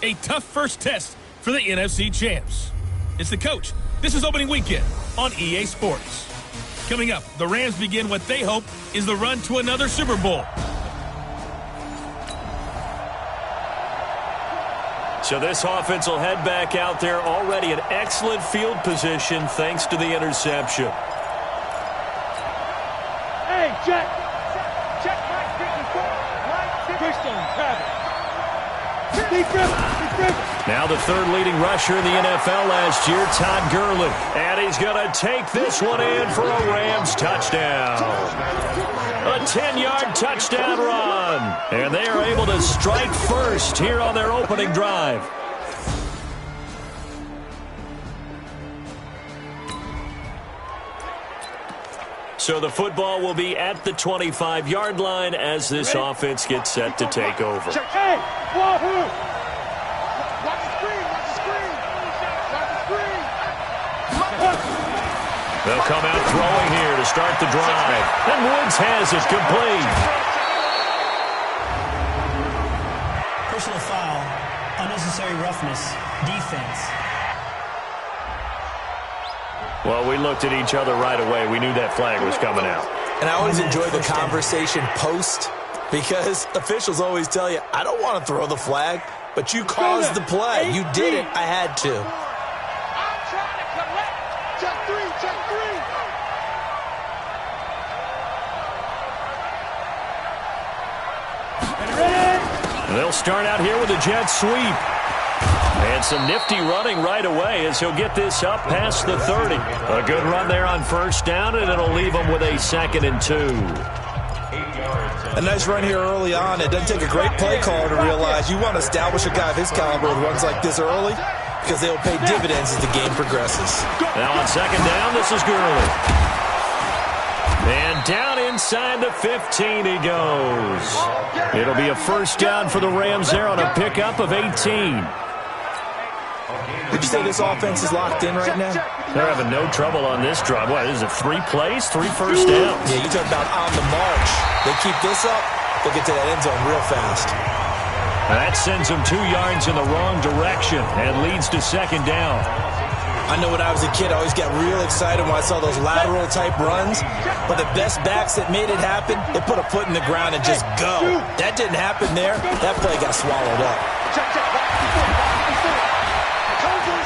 A tough first test for the NFC champs. It's the coach. This is opening weekend on EA Sports. Coming up, the Rams begin what they hope is the run to another Super Bowl. So this offense will head back out there already in excellent field position thanks to the interception. Hey, check Mike 54. Mike 54. Now the third leading rusher in the NFL last year, Todd Gurley. And he's going to take this one in for a Rams touchdown. A 10-yard touchdown run. And they are able to strike first here on their opening drive. So the football will be at the 25-yard line as this offense gets set to take over. Hey, wahoo! Watch the screen, watch the screen. Watch the screen. They'll come out throwing here to start the drive. And Woods has it complete. Personal foul, unnecessary roughness, defense. Well, we looked at each other right away. We knew that flag was coming out. And I always enjoy the conversation post because officials always tell you, I don't want to throw the flag, but you caused the play. You did it. I had to. I'm trying to collect. Check three, check three. Ready? They'll start out here with a jet sweep. And some nifty running right away as he'll get this up past the 30. A good run there on first down, and it'll leave him with a 2nd and 2. A nice run here early on. It doesn't take a great play caller to realize you want to establish a guy of his caliber who runs like this early because they'll pay dividends as the game progresses. Now on 2nd down, this is Gurley. And down inside the 15 he goes. It'll be a first down for the Rams there on a pickup of 18. Would you say this offense is locked in right now? They're having no trouble on this drive. What, is it 3 plays, 3 first downs? Yeah, you talk about on the march. They keep this up, they'll get to that end zone real fast. That sends them 2 yards in the wrong direction and leads to 2nd down. I know when I was a kid, I always got real excited when I saw those lateral-type runs. But the best backs that made it happen, they put a foot in the ground and just go. That didn't happen there. That play got swallowed up.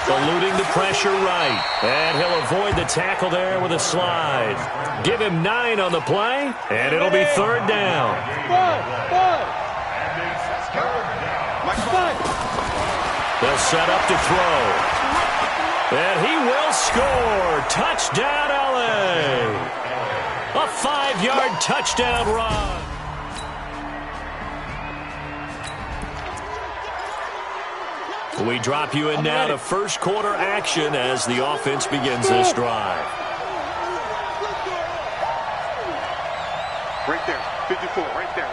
Eluding the pressure right. And he'll avoid the tackle there with a slide. Give him 9 on the play, and it'll be 3rd down. They'll set up to throw. And he will score. Touchdown, LA. A 5-yard touchdown run. We drop you in now to first quarter action as the offense begins this drive. Right there, 54, right there,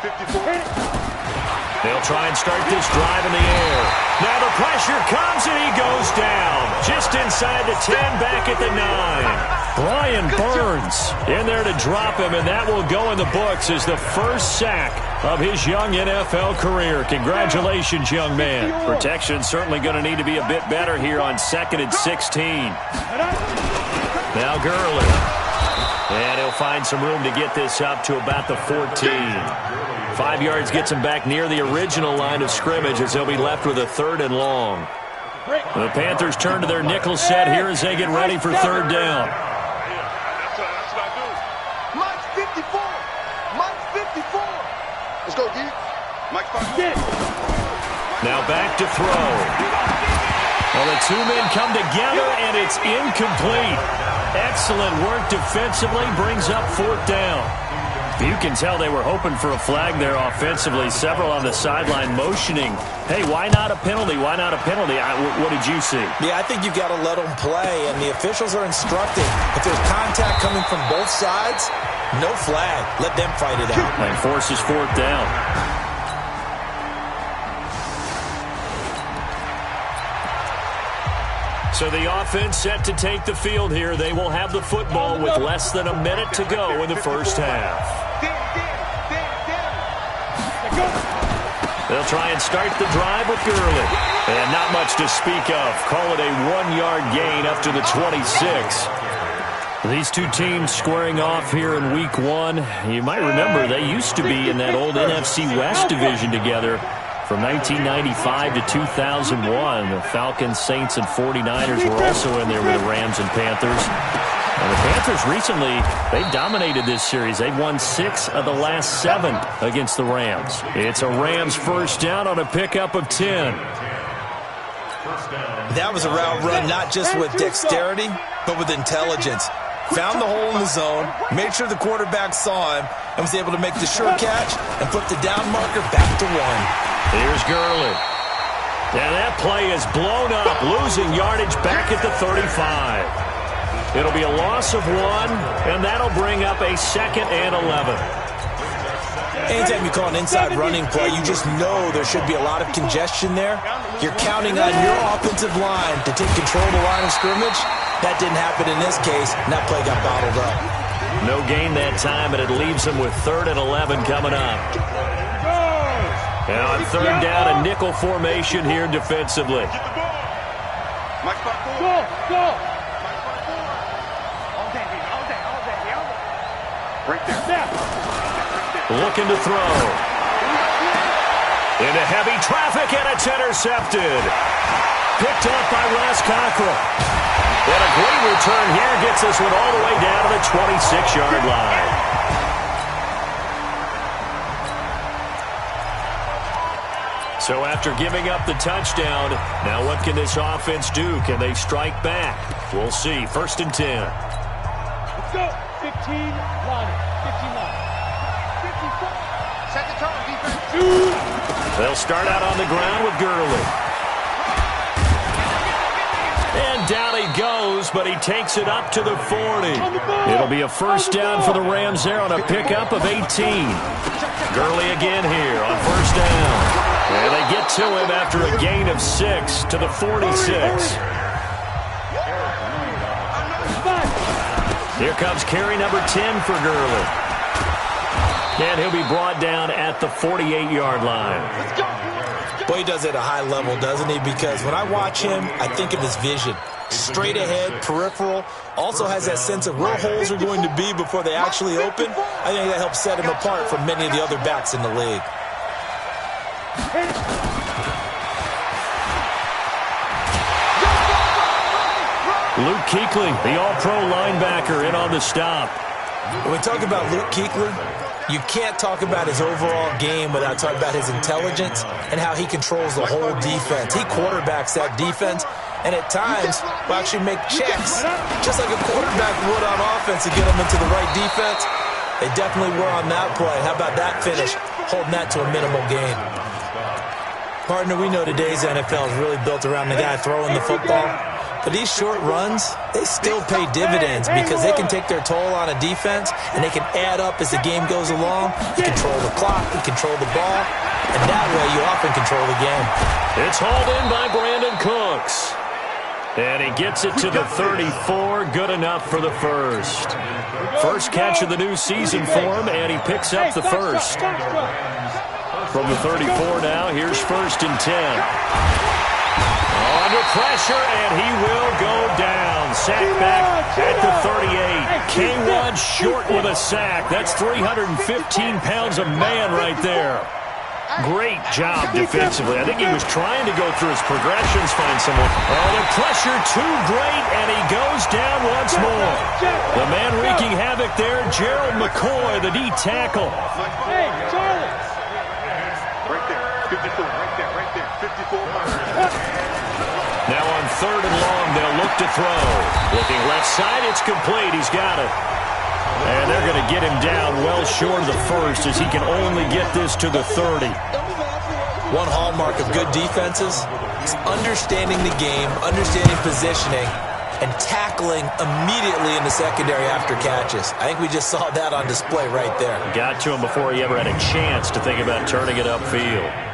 54. They'll try and start this drive in the air. Now the pressure comes and he goes down. Just inside the 10, back at the 9. Brian Burns in there to drop him, and that will go in the books as the first sack of his young NFL career. Congratulations, young man. Protection certainly going to need to be a bit better here on 2nd and 16. Now Gurley. And he'll find some room to get this up to about the 14. 5 yards gets him back near the original line of scrimmage as they'll be left with a 3rd and long. The Panthers turn to their nickel set here as they get ready for 3rd down. Mike 54. Mike 54. Let's go, D. Mike 54. Now back to throw. Well, the 2 men come together, and it's incomplete. Excellent work defensively, brings up 4th down. You can tell they were hoping for a flag there offensively. Several on the sideline motioning, hey, why not a penalty? Why not a penalty? What did you see? Yeah, I think you've got to let them play, and the officials are instructing. If there's contact coming from both sides, no flag. Let them fight it out. And forces 4th down. So the offense set to take the field here. They will have the football with less than a minute to go in the first half. They'll try and start the drive with Gurley. And not much to speak of. Call it a 1-yard gain up to the 26. These two teams squaring off here in Week 1. You might remember they used to be in that old NFC West division together from 1995 to 2001. The Falcons, Saints, and 49ers were also in there with the Rams and Panthers. And the Panthers recently, they've dominated this series. They've won 6 of the last 7 against the Rams. It's a Rams first down on a pickup of 10. That was a route run not just with dexterity, but with intelligence. Found the hole in the zone, made sure the quarterback saw him, and was able to make the sure catch and put the down marker back to 1. Here's Gurley. And that play is blown up, losing yardage back at the 35. It'll be a loss of 1, and that'll bring up a 2nd and 11. Anytime you call an inside running play, you just know there should be a lot of congestion there. You're counting on your offensive line to take control of the line of scrimmage. That didn't happen in this case, and that play got bottled up. No gain that time, and it leaves them with 3rd and 11 coming up. Now on 3rd down, a nickel formation here defensively. Looking to throw. Into heavy traffic, and it's intercepted. Picked up by Ross Cockrell. And a great return here gets this one all the way down to the 26-yard line. So after giving up the touchdown, now what can this offense do? Can they strike back? We'll see. 1st and 10. Let's go. 15 line. 15 line. 54. Set the tone, defense. They'll start out on the ground with Gurley. And down he goes, but he takes it up to the 40. It'll be a first down for the Rams there on a pickup of 18. Gurley again here on 1st down. And they get to him after a gain of 6 to the 46. Here comes carry number 10 for Gurley. And he'll be brought down at the 48-yard line. Boy, he does it at a high level, doesn't he? Because when I watch him, I think of his vision. Straight ahead, peripheral. Also has that sense of where holes are going to be before they actually open. I think that helps set him apart from many of the other backs in the league. Luke Kuechly, the all-pro linebacker, in on the stop. When we talk about Luke Kuechly, you can't talk about his overall game without talking about his intelligence and how he controls the whole defense. He quarterbacks that defense, and at times will actually make checks, just like a quarterback would on offense to get them into the right defense. They definitely were on that play. How about that finish, holding that to a minimal gain? Partner, we know today's NFL is really built around the guy throwing the football. But these short runs, they still pay dividends because they can take their toll on a defense and they can add up as the game goes along. You control the clock, you control the ball, and that way you often control the game. It's hauled in by Brandon Cooks. And he gets it to the 34, good enough for the first. First catch of the new season for him, and he picks up the first. From the 34 now, here's 1st and 10. Under pressure, and he will go down. Sack back at the 38. K1 short with a sack. That's 315 pounds of man right there. Great job defensively. I think he was trying to go through his progressions, find someone. Oh, the pressure too great, and he goes down once more. The man wreaking havoc there, Gerald McCoy, the D tackle. Hey, Charlie. Right there. 54. Right there. 54. Now on 3rd and long, they'll look to throw. Looking left side, it's complete. He's got it. And they're going to get him down well short of the first as he can only get this to the 30. One hallmark of good defenses is understanding the game, understanding positioning, and tackling immediately in the secondary after catches. I think we just saw that on display right there. Got to him before he ever had a chance to think about turning it upfield.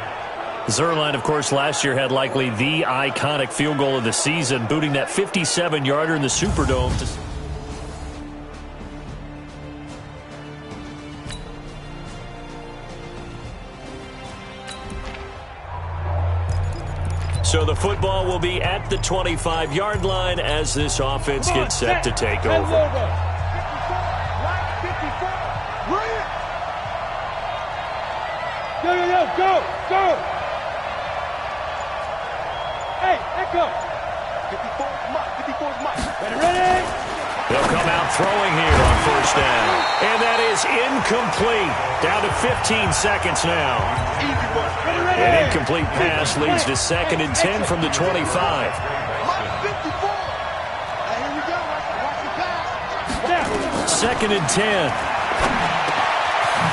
Zuerlein, of course, last year had likely the iconic field goal of the season, booting that 57-yarder in the Superdome. So the football will be at the 25-yard line as this offense gets set to take over. 54, bring it. Go. Hey, echo. 54 is Mike. Ready? They'll come out throwing here on first down. And that is incomplete. Down to 15 seconds now. An incomplete pass leads to 2nd and 10 from the 25. Mike 54. Here we go. Watch the pass. 2nd and 10.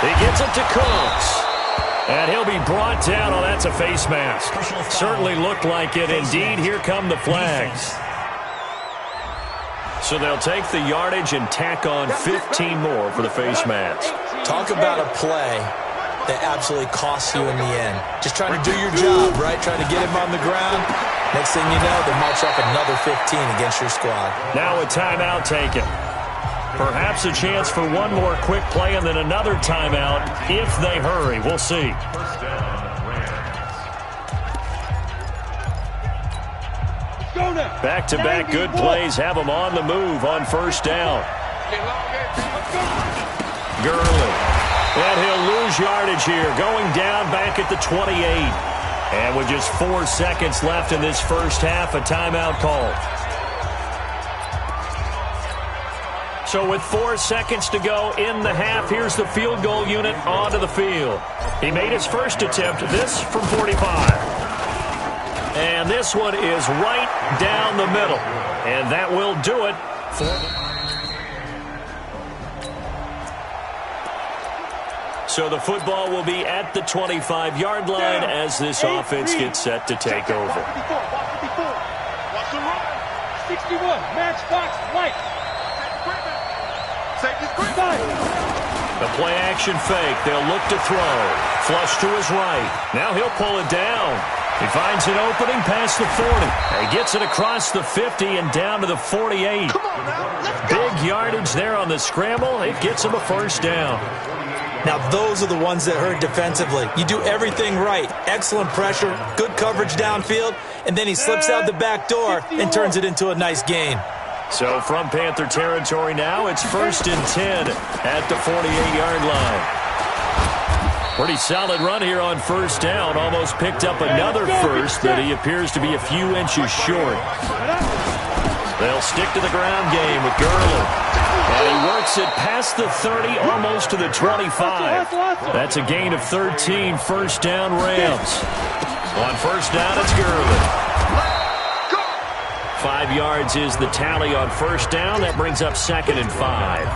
He gets it to Cooks. And he'll be brought down. Oh, that's a face mask. Certainly looked like it. Indeed, here come the flags. So they'll take the yardage and tack on 15 more for the face mask. Talk about a play that absolutely costs you in the end. Just trying to do your job, right? Trying to get him on the ground. Next thing you know, they march off another 15 against your squad. Now a timeout taken. Perhaps a chance for one more quick play and then another timeout if they hurry. We'll see. Back-to-back good plays have them on the move on first down. Gurley. And he'll lose yardage here, going down back at the 28. And with just 4 seconds left in this first half, a timeout called. So with 4 seconds to go in the half, here's the field goal unit onto the field. He made his first attempt, this from 45. And this one is right down the middle. And that will do it for So the football will be at the 25-yard line as this offense gets set to take over. Watch the run. 61, matchbox, White. The play-action fake. They'll look to throw. Flush to his right. Now he'll pull it down. He finds an opening past the 40. He gets it across the 50 and down to the 48. Big yardage there on the scramble. It gets him a first down. Now, those are the ones that hurt defensively. You do everything right. Excellent pressure, good coverage downfield, and then he slips out the back door and turns it into a nice gain. So from Panther territory now, it's 1st and 10 at the 48-yard line. Pretty solid run here on first down. Almost picked up another first, but he appears to be a few inches short. They'll stick to the ground game with Gurley. And he works it past the 30, almost to the 25. That's a gain of 13, first down Rams. On first down, it's Gurley. 5 yards is the tally on first down. That brings up 2nd and 5.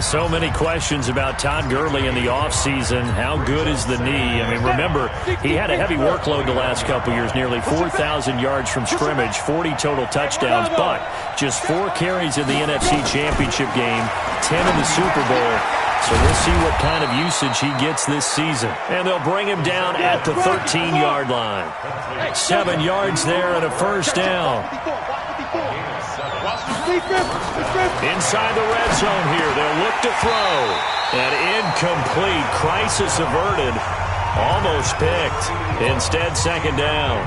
So many questions about Todd Gurley in the offseason. How good is the knee? I mean, remember, he had a heavy workload the last couple years, nearly 4,000 yards from scrimmage, 40 total touchdowns, but just 4 carries in the NFC Championship game, 10 in the Super Bowl. So we'll see what kind of usage he gets this season. And they'll bring him down at the 13-yard line. 7 yards there and a first down. Inside the red zone here, they'll look to throw. An incomplete, crisis averted, almost picked. Instead, 2nd down.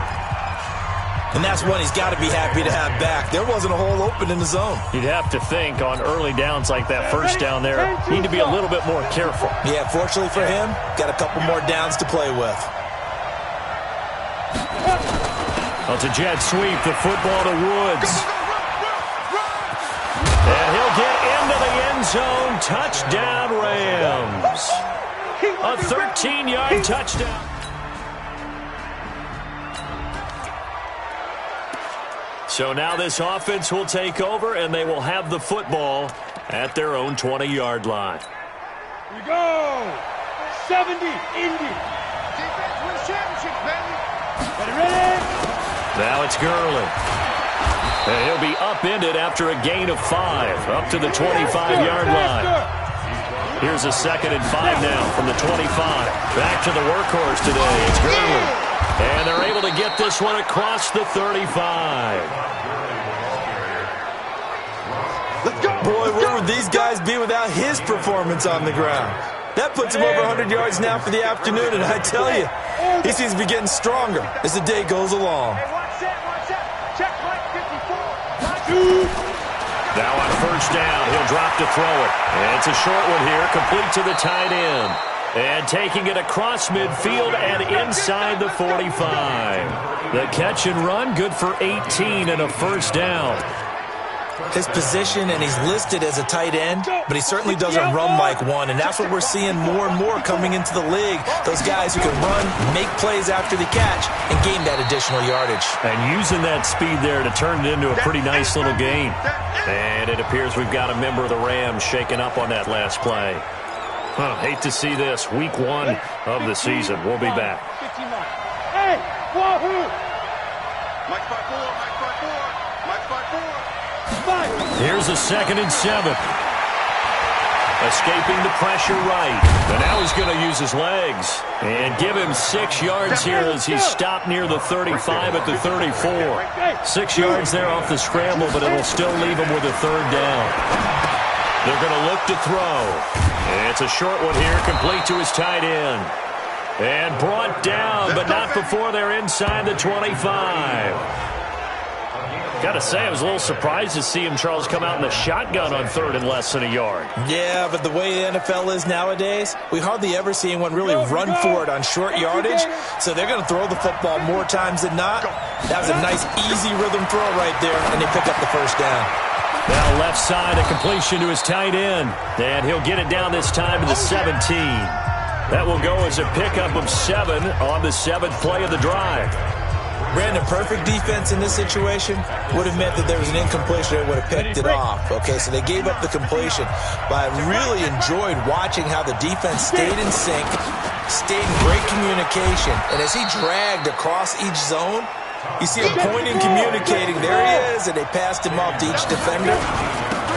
And that's one he's got to be happy to have back. There wasn't a hole open in the zone. You'd have to think on early downs like that first down there, need to be a little bit more careful. Yeah, fortunately for him, got a couple more downs to play with. Well, it's a jet sweep, the football to Woods. And he'll get into the end zone. Touchdown, Rams. A 13-yard touchdown. So now this offense will take over, and they will have the football at their own 20-yard line. Here we go. 70, Indy. Defense wins championships, baby. Ready? Now it's Gurley. And he'll be upended after a gain of 5, up to the 25-yard line. Here's a 2nd and 5 now from the 25. Back to the workhorse today. It's Gurley. And they're able to get this one across the 35. Boy, where would these guys be without his performance on the ground? That puts him over 100 yards now for the afternoon, and I tell you, he seems to be getting stronger as the day goes along. Watch that. Check Mike 54. Now on first down, he'll drop to throw it. And it's a short one here, complete to the tight end. And taking it across midfield and inside the 45. The catch and run, good for 18 and a first down. His position, and he's listed as a tight end, but he certainly doesn't run like one, and that's what we're seeing more and more coming into the league. Those guys who can run, make plays after the catch, and gain that additional yardage. And using that speed there to turn it into a pretty nice little game. And it appears we've got a member of the Rams shaking up on that last play. Hate to see this. Week 1 of the season. We'll be back. Hey, wahoo! Mike 5-4, Mike 5-4, Mike 5-4. Here's a 2nd and 7. Escaping the pressure right. And now he's going to use his legs. And give him 6 yards here as he's stopped near the 35 at the 34. 6 yards there off the scramble, but it'll still leave him with a 3rd down. They're going to look to throw. And it's a short one here, complete to his tight end. And brought down, but not before they're inside the 25. Got to say, I was a little surprised to see him, Charles, come out in the shotgun on 3rd and less than a yard. Yeah, but the way the NFL is nowadays, we hardly ever see anyone really run for it on short yardage, so they're going to throw the football more times than not. That was a nice, easy rhythm throw right there, and they pick up the first down. Now left side, a completion to his tight end, and he'll get it down this time to the 17. That will go as a pickup of 7 on the 7th play of the drive. Brandon, perfect defense in this situation would have meant that there was an incompletion. They would have picked it off. Okay, so they gave up the completion. But I really enjoyed watching how the defense stayed in sync, stayed in great communication. And as he dragged across each zone, you see him pointing, communicating. There he is, and they passed him off to each defender.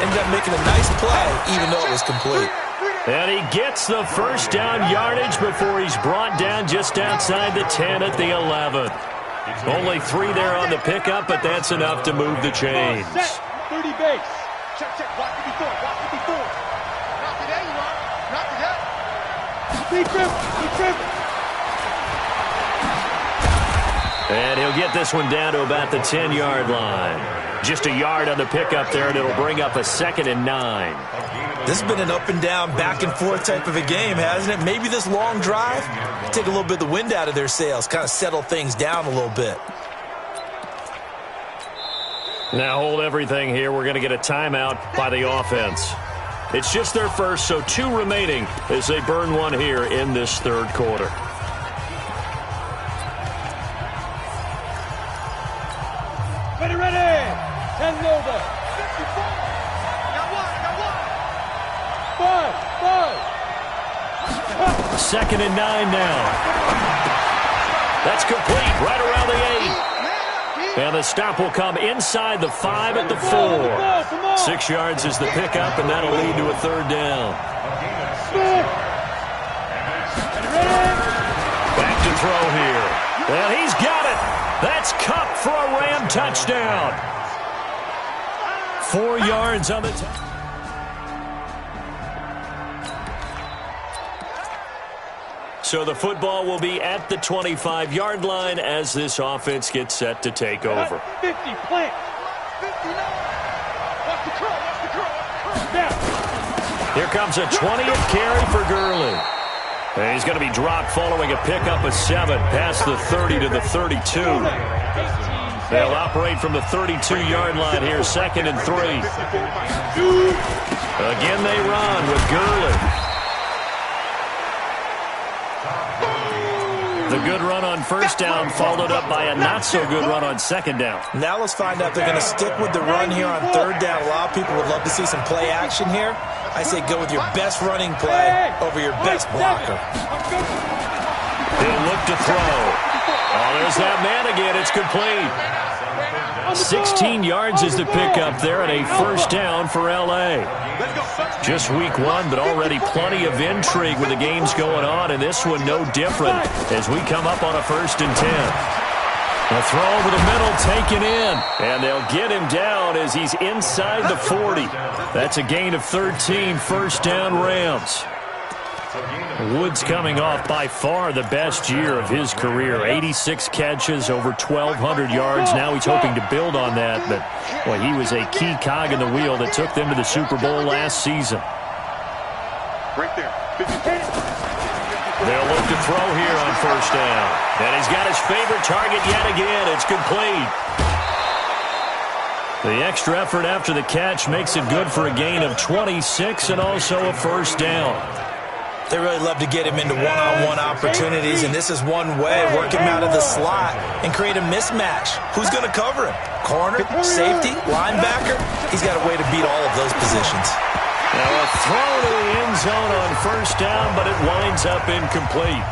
Ended up making a nice play, even though it was complete. And he gets the first down yardage before he's brought down just outside the 10 at the 11. Only 3 there on the pickup, but that's enough to move the chains. 30 base. Check. Watch it before. Not today, you are. Not today. Defense. And he'll get this one down to about the 10-yard line. Just a yard on the pickup there, and it'll bring up a 2nd and 9. This has been an up-and-down, back-and-forth type of a game, hasn't it? Maybe this long drive, take a little bit of the wind out of their sails, kind of settle things down a little bit. Now hold everything here. We're going to get a timeout by the offense. It's just their first, so 2 remaining as they burn one here in this 3rd quarter. Ready. 10 over. 54. Got 1. 2nd and 9 now. That's complete right around the 8. And the stop will come inside the 5 at the 4. 6 yards is the pickup, and that'll lead to a 3rd down. Back to throw here. And he's got it. That's Cup for a Ram touchdown. 4 yards on the top. So the football will be at the 25-yard line as this offense gets set to take over. 50, plant. 59. Watch the curl. Now. Here comes a 20th carry for Gurley. And he's going to be dropped following a pickup of 7 past the 30 to the 32. They'll operate from the 32-yard line here, 2nd and 3. Again they run with Gurley. The good run on first down followed up by a not-so-good run on 2nd down. Now let's find out if they're going to stick with the run here on 3rd down. A lot of people would love to see some play action here. I say go with your best running play over your best blocker. They'll look to throw. Oh, there's that man again. It's complete. 16 yards is the pickup there and a first down for L.A. Just week 1, but already plenty of intrigue with the games going on, and this one no different as we come up on a 1st and 10. A throw over the middle taken in, and they'll get him down as he's inside the 40. That's a gain of 13, first down Rams. Woods coming off by far the best year of his career. 86 catches, over 1,200 yards. Now he's hoping to build on that, but boy, he was a key cog in the wheel that took them to the Super Bowl last season. Right there. They'll look to throw here on first down. And he's got his favorite target yet again. It's complete. The extra effort after the catch makes it good for a gain of 26 and also a first down. They really love to get him into one-on-one opportunities, and this is one way. Work him out of the slot and create a mismatch. Who's going to cover him? Corner, safety, linebacker? He's got a way to beat all of those positions. Now a throw to the end zone on first down, but it winds up incomplete.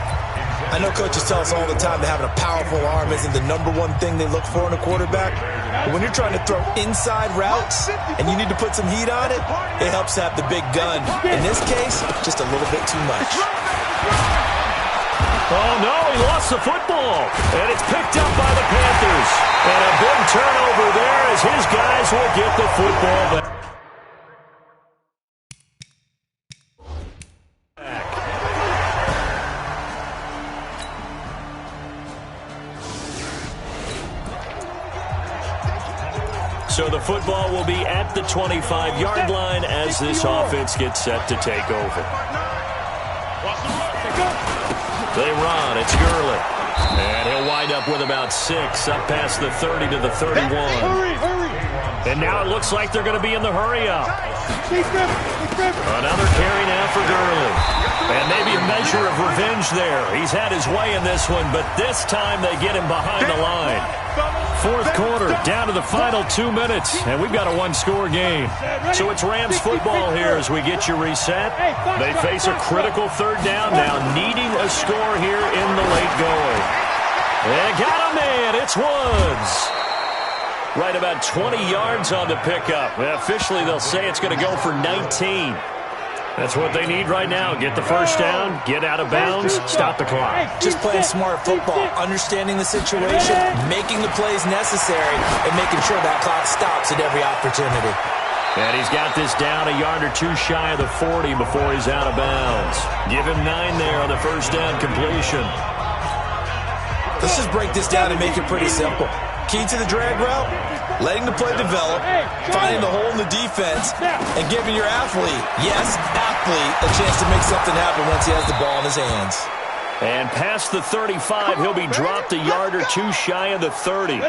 I know coaches tell us all the time that having a powerful arm isn't the number one thing they look for in a quarterback. But when you're trying to throw inside routes and you need to put some heat on it, it helps to have the big gun. In this case, just a little bit too much. Oh, no, he lost the football. And it's picked up by the Panthers. And a big turnover there as his guys will get the football back. So the football will be at the 25-yard line as this offense gets set to take over. They run. It's Gurley. And he'll wind up with about 6 up past the 30 to the 31. And now it looks like they're going to be in the hurry-up. Another carry now for Gurley. And maybe a measure of revenge there. He's had his way in this one, but this time they get him behind the line. Fourth quarter, down to the final 2 minutes, and we've got a one-score game. So it's Rams football here as we get you reset. They face a critical third down now, needing a score here in the late going. And got a man, it's Woods. Right about 20 yards on the pickup. Officially, they'll say it's going to go for 19. That's what they need right now. Get the first down, get out of bounds, stop the clock. Just playing smart football, understanding the situation, making the plays necessary, and making sure that clock stops at every opportunity. And he's got this down a yard or two shy of the 40 before he's out of bounds. Give him 9 there on the first down completion. Let's just break this down and make it pretty simple. Key to the drag route, letting the play develop, finding the hole in the defense, and giving your athlete, yes, athlete, a chance to make something happen once he has the ball in his hands. And past the 35, he'll be dropped a yard or two shy of the 30.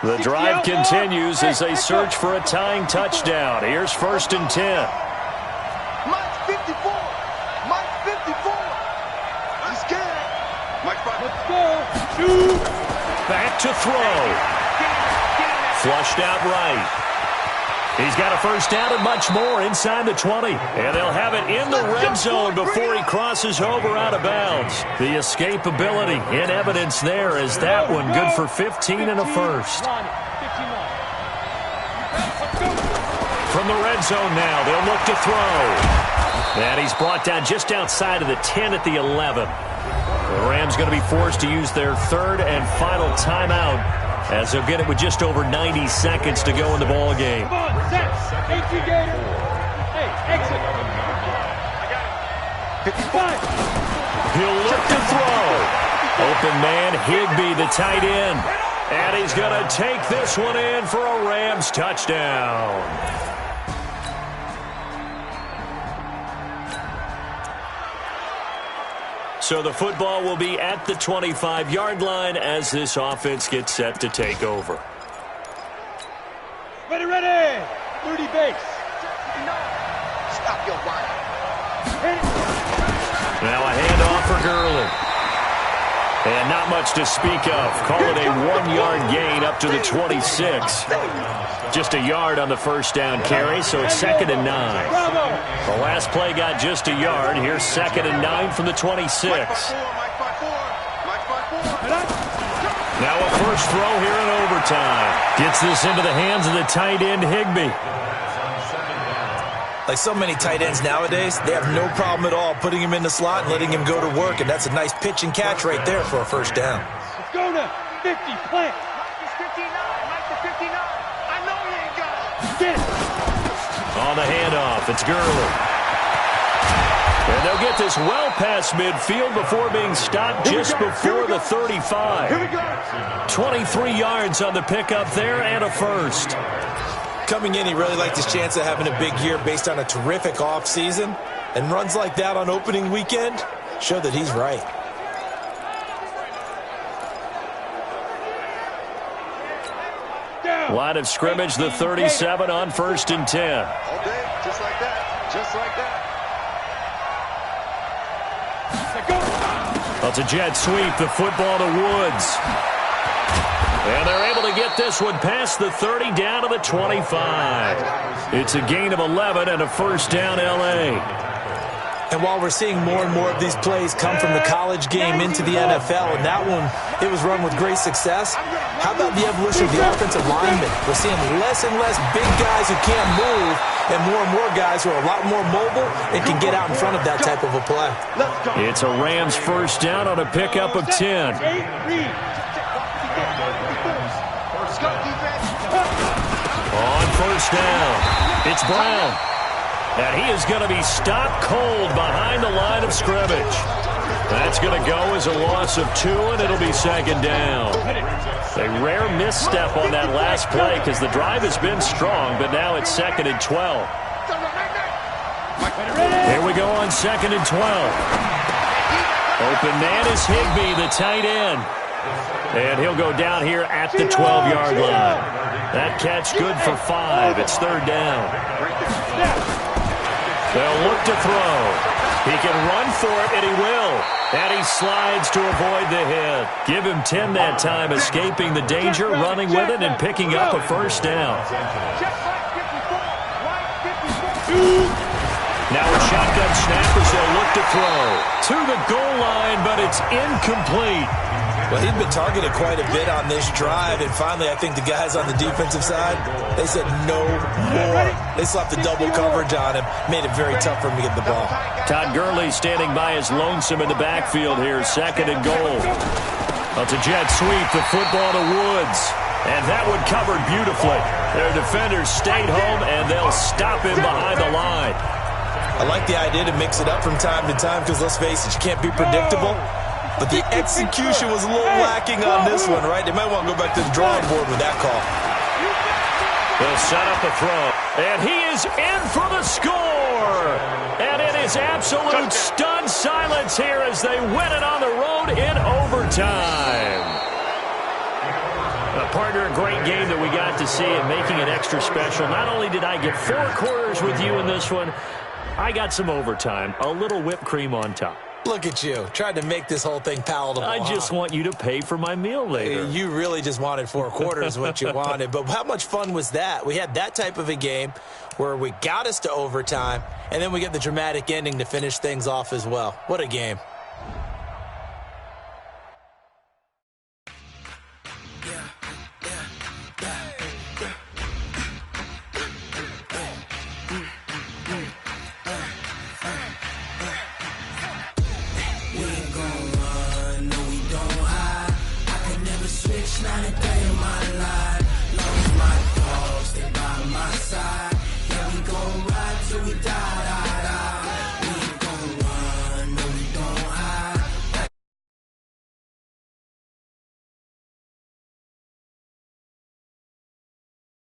The drive continues as they search for a tying touchdown. Here's first and 10. Mike's 54. Mike's 54. He's scared. Mike's 5. Let's go. Shoot. Back to throw. Flushed out right. He's got a first down and much more inside the 20. And they'll have it in the red zone before he crosses over out of bounds. The escapability in evidence there as that one good for 15 and a first. From the red zone now, they'll look to throw. And he's brought down just outside of the 10 at the 11. The Rams going to be forced to use their third and final timeout as they'll get it with just over 90 seconds to go in the ball game. Come on, set. Hey, exit. 55. He'll look to throw. Open man, Higbee, the tight end. And he's going to take this one in for a Rams touchdown. So the football will be at the 25-yard line as this offense gets set to take over. Ready. 30 base. Stop your whine. Now a handoff for Gurley. And not much to speak of. Call it a 1-yard gain up to the 26. Just a yard on the first down carry, so it's 2nd and 9. The last play got just a yard. Here's 2nd and 9 from the 26. Now a first throw here in overtime. Gets this into the hands of the tight end, Higbee. Like so many tight ends nowadays, they have no problem at all putting him in the slot and letting him go to work, and that's a nice pitch and catch right there for a first down. Let's go to 50, plant. Mike is 59. Mike is 59. I know he ain't got it. Get it. On the handoff, it's Gurley. And they'll get this well past midfield before being stopped just before the 35. 23 yards on the pickup there and a first. Coming in, he really liked his chance of having a big year based on a terrific offseason. And runs like that on opening weekend show that he's right. Line of scrimmage, the 37 on 1st and 10. All day, just like that. Just like that. Well, it's a jet sweep, the football to Woods. And they're able to get this one past the 30 down to the 25. It's a gain of 11 and a first down, L.A. And while we're seeing more and more of these plays come from the college game into the NFL, and that one, it was run with great success, how about the evolution of the offensive linemen? We're seeing less and less big guys who can't move and more guys who are a lot more mobile and can get out in front of that type of a play. It's a Rams first down on a pickup of 10. On first down, it's Brown. And he is going to be stopped cold behind the line of scrimmage. That's going to go as a loss of 2, and it'll be second down. A rare misstep on that last play because the drive has been strong, but now it's 2nd and 12. Here we go on 2nd and 12. Open man is Higbee, the tight end. And he'll go down here at the 12-yard line. That catch good for 5. It's 3rd down. They'll look to throw. He can run for it, and he will. And he slides to avoid the hit. Give him 10 that time, escaping the danger, running with it, and picking up a first down. Now a shotgun snap as they'll look to throw. To the goal line, but it's incomplete. Well, he'd been targeted quite a bit on this drive, and finally I think the guys on the defensive side, they said no more. They slapped the double coverage on him, made it very tough for him to get the ball. Todd Gurley standing by his lonesome in the backfield here, 2nd and goal. Well, it's a jet sweep, the football to Woods. And that one covered beautifully. Their defenders stayed home, and they'll stop him behind the line. I like the idea to mix it up from time to time because, let's face it, you can't be predictable. But the execution was a little lacking on this one, right? They might want to go back to the drawing board with that call. They'll set up a throw. And he is in for the score. And it is absolute stunned silence here as they win it on the road in overtime. Partner, a great game that we got to see and making it extra special. Not only did I get 4 quarters with you in this one, I got some overtime, a little whipped cream on top. Look at you, tried to make this whole thing palatable. I just want you to pay for my meal later. You really just wanted 4 quarters what you wanted. But how much fun was that? We had that type of a game where we got us to overtime, and then we get the dramatic ending to finish things off as well. What a game.